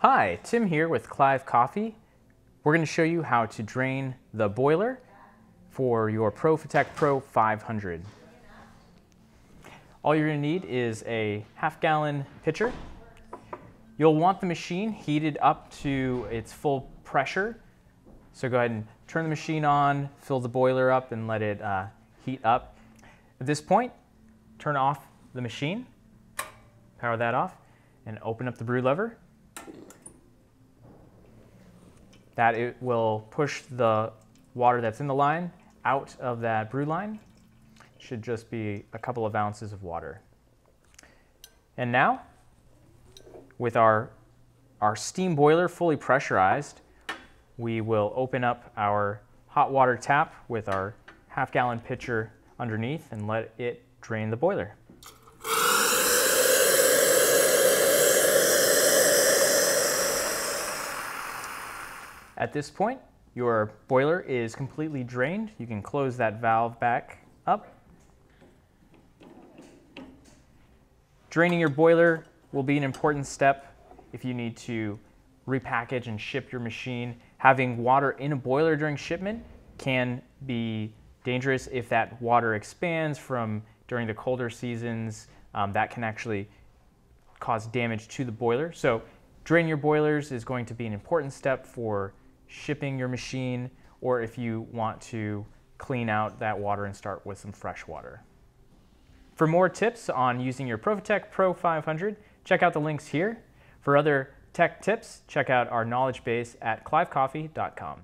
Hi, Tim here with Clive Coffee. We're going to show you how to drain the boiler for your Profitec Pro 500. All you're going to need is a half-gallon pitcher. You'll want the machine heated up to its full pressure. So go ahead and turn the machine on, fill the boiler up, and let it heat up. At this point, turn off the machine, power that off, and open up the brew lever. That it will push the water that's in the line out of that brew line. Should just be a couple of ounces of water. And now, with our steam boiler fully pressurized, we will open up our hot water tap with our half-gallon pitcher underneath and let it drain the boiler. At this point, your boiler is completely drained. You can close that valve back up. Draining your boiler will be an important step if you need to repackage and ship your machine. Having water in a boiler during shipment can be dangerous if that water expands from during the colder seasons. That can actually cause damage to the boiler. So draining your boilers is going to be an important step for shipping your machine, or if you want to clean out that water and start with some fresh water. For more tips on using your Profitec Pro 500, check out the links here. For other tech tips, check out our knowledge base at clivecoffee.com.